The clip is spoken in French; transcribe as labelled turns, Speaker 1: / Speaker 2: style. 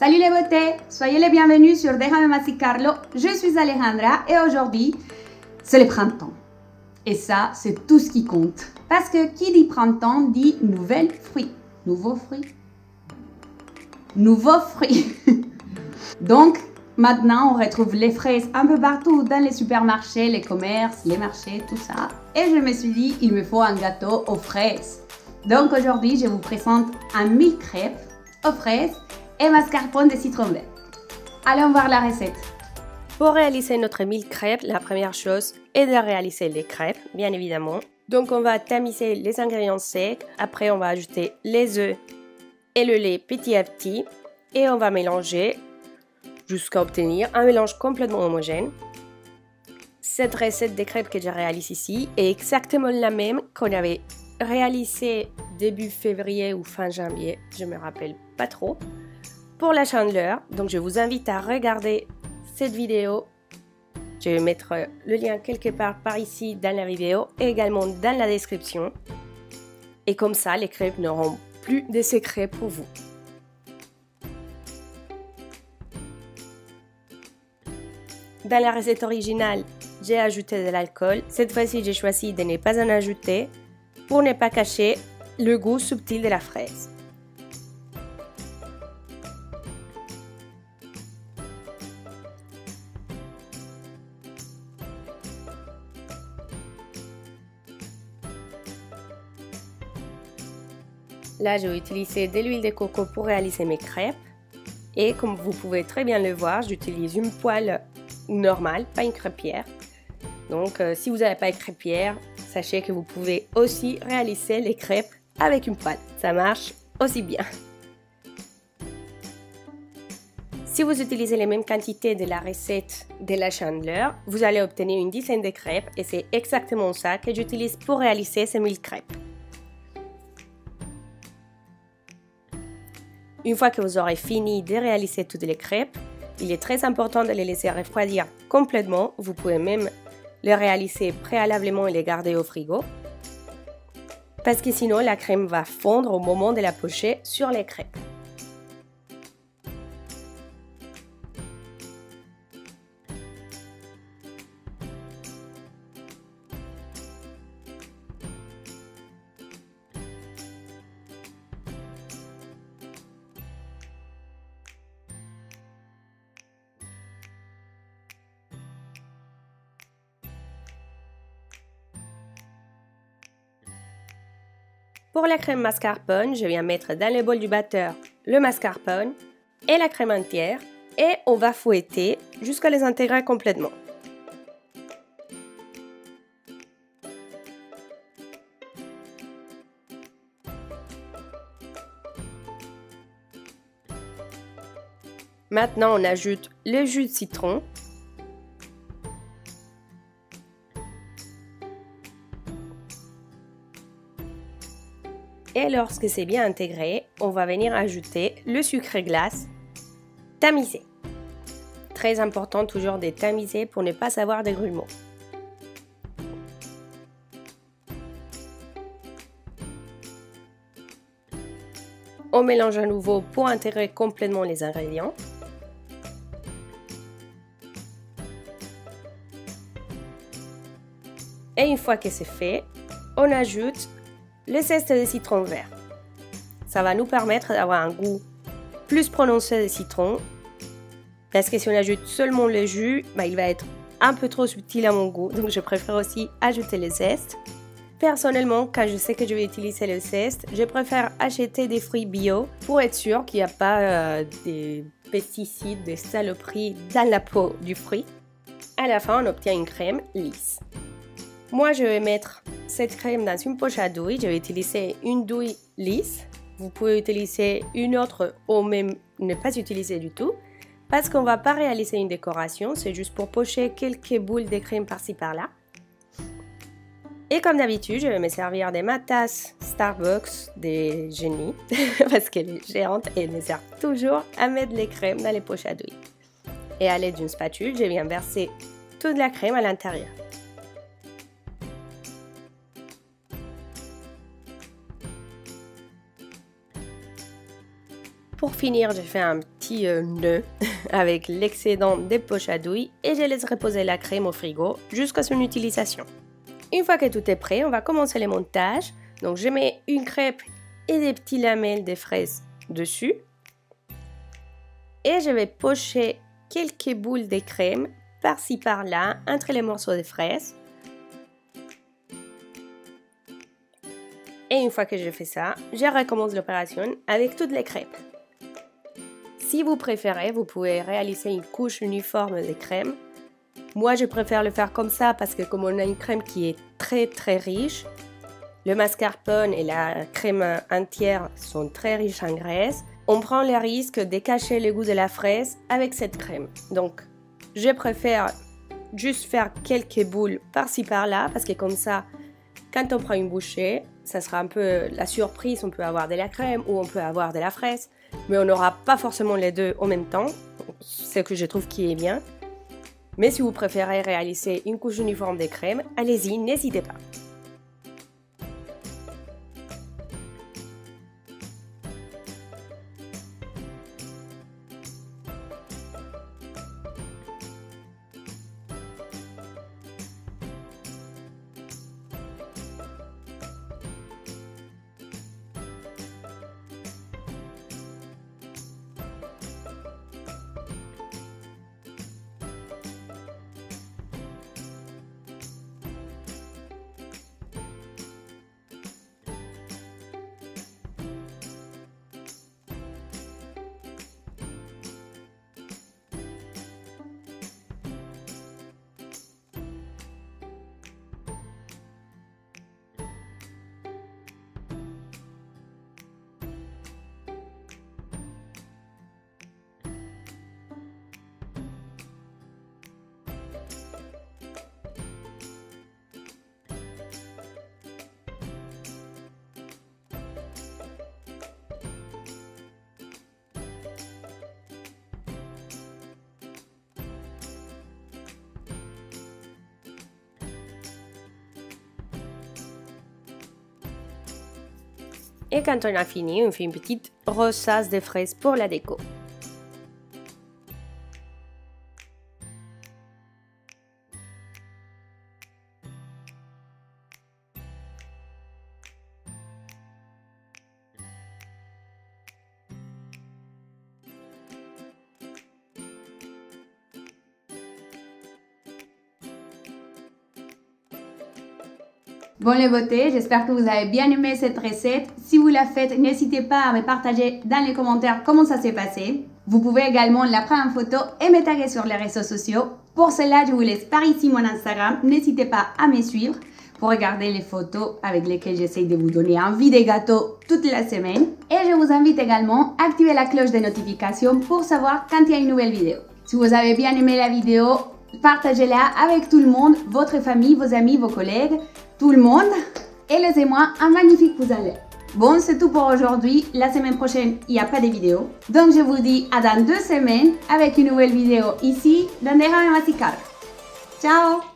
Speaker 1: Salut les beautés, soyez les bienvenus sur Déjame Masticarlo. Je suis Alejandra et aujourd'hui, c'est le printemps. Et ça, c'est tout ce qui compte. Parce que qui dit printemps dit nouveaux fruits. Nouveaux fruits. Nouveaux fruits. Donc, maintenant, on retrouve les fraises un peu partout dans les supermarchés, les commerces, les marchés, tout ça. Et je me suis dit, il me faut un gâteau aux fraises. Donc aujourd'hui, je vous présente un mille crêpes aux fraises et mascarpone de citron vert. Allons voir la recette.
Speaker 2: Pour réaliser notre mille crêpes, la première chose est de réaliser les crêpes, bien évidemment. Donc on va tamiser les ingrédients secs, après on va ajouter les œufs et le lait petit à petit et on va mélanger jusqu'à obtenir un mélange complètement homogène. Cette recette de crêpes que je réalise ici est exactement la même qu'on avait réalisée début février ou fin janvier, je ne me rappelle pas trop, pour la chandeleur. Donc je vous invite à regarder cette vidéo. Je vais mettre le lien quelque part par ici dans la vidéo et également dans la description. Et comme ça, les crêpes n'auront plus de secrets pour vous. Dans la recette originale, j'ai ajouté de l'alcool. Cette fois-ci, j'ai choisi de ne pas en ajouter pour ne pas cacher le goût subtil de la fraise. Là, je vais utiliser de l'huile de coco pour réaliser mes crêpes. Et comme vous pouvez très bien le voir, j'utilise une poêle normale, pas une crêpière. Donc, si vous n'avez pas une crêpière, sachez que vous pouvez aussi réaliser les crêpes avec une poêle. Ça marche aussi bien. Si vous utilisez les mêmes quantités de la recette de la chandeleur, vous allez obtenir une dizaine de crêpes et c'est exactement ça que j'utilise pour réaliser ces 1000 crêpes. Une fois que vous aurez fini de réaliser toutes les crêpes, il est très important de les laisser refroidir complètement. Vous pouvez même les réaliser préalablement et les garder au frigo. Parce que sinon, la crème va fondre au moment de la pocher sur les crêpes. Pour la crème mascarpone, je viens mettre dans le bol du batteur le mascarpone et la crème entière et on va fouetter jusqu'à les intégrer complètement. Maintenant, on ajoute le jus de citron. Et lorsque c'est bien intégré, on va venir ajouter le sucre glace tamisé. Très important toujours de tamiser pour ne pas avoir de grumeaux. On mélange à nouveau pour intégrer complètement les ingrédients. Et une fois que c'est fait, on ajoute le zeste de citron vert. Ça va nous permettre d'avoir un goût plus prononcé de citron. Parce que si on ajoute seulement le jus, il va être un peu trop subtil à mon goût. Donc je préfère aussi ajouter le zeste. Personnellement, quand je sais que je vais utiliser le zeste, je préfère acheter des fruits bio pour être sûr qu'il n'y a pas des pesticides, des saloperies dans la peau du fruit. À la fin, on obtient une crème lisse. Moi, je vais mettre cette crème dans une poche à douille. Je vais utiliser une douille lisse. Vous pouvez utiliser une autre ou même ne pas utiliser du tout. Parce qu'on ne va pas réaliser une décoration. C'est juste pour pocher quelques boules de crème par-ci par-là. Et comme d'habitude, je vais me servir de ma tasse Starbucks des génies. Parce qu'elle est géante et elle me sert toujours à mettre les crèmes dans les poches à douille. Et à l'aide d'une spatule, je viens verser toute la crème à l'intérieur. Pour Pour finir, j'ai fait un petit nœud avec l'excédent des poches à douille et je laisse reposer la crème au frigo jusqu'à son utilisation. Une fois que tout est prêt, on va commencer le montage. Donc je mets une crêpe et des petits lamelles de fraises dessus. Et je vais pocher quelques boules de crème par-ci par-là entre les morceaux de fraises. Et une fois que j'ai fait ça, je recommence l'opération avec toutes les crêpes. Si vous préférez, vous pouvez réaliser une couche uniforme de crème. Moi, je préfère le faire comme ça parce que comme on a une crème qui est très riche, le mascarpone et la crème entière sont très riches en graisse, on prend le risque de cacher le goût de la fraise avec cette crème. Donc, je préfère juste faire quelques boules par-ci par-là parce que comme ça, quand on prend une bouchée, ça sera un peu la surprise, on peut avoir de la crème ou on peut avoir de la fraise, mais on n'aura pas forcément les deux en même temps, ce que je trouve qui est bien. Mais si vous préférez réaliser une couche uniforme de crème, allez-y, n'hésitez pas. Et quand on a fini, on fait une petite rosace de fraises pour la déco.
Speaker 1: Bon les beautés, j'espère que vous avez bien aimé cette recette. Si vous la faites, n'hésitez pas à me partager dans les commentaires comment ça s'est passé. Vous pouvez également la prendre en photo et me taguer sur les réseaux sociaux. Pour cela, je vous laisse par ici mon Instagram. N'hésitez pas à me suivre pour regarder les photos avec lesquelles j'essaye de vous donner envie des gâteaux toute la semaine. Et je vous invite également à activer la cloche de notification pour savoir quand il y a une nouvelle vidéo. Si vous avez bien aimé la vidéo, partagez-la avec tout le monde, votre famille, vos amis, vos collègues, tout le monde. Et laissez-moi un magnifique pouce en l'air. Bon, c'est tout pour aujourd'hui. La semaine prochaine, il n'y a pas de vidéo. Donc, je vous dis à dans 2 semaines avec une nouvelle vidéo ici dans Déjame Masticar. Ciao!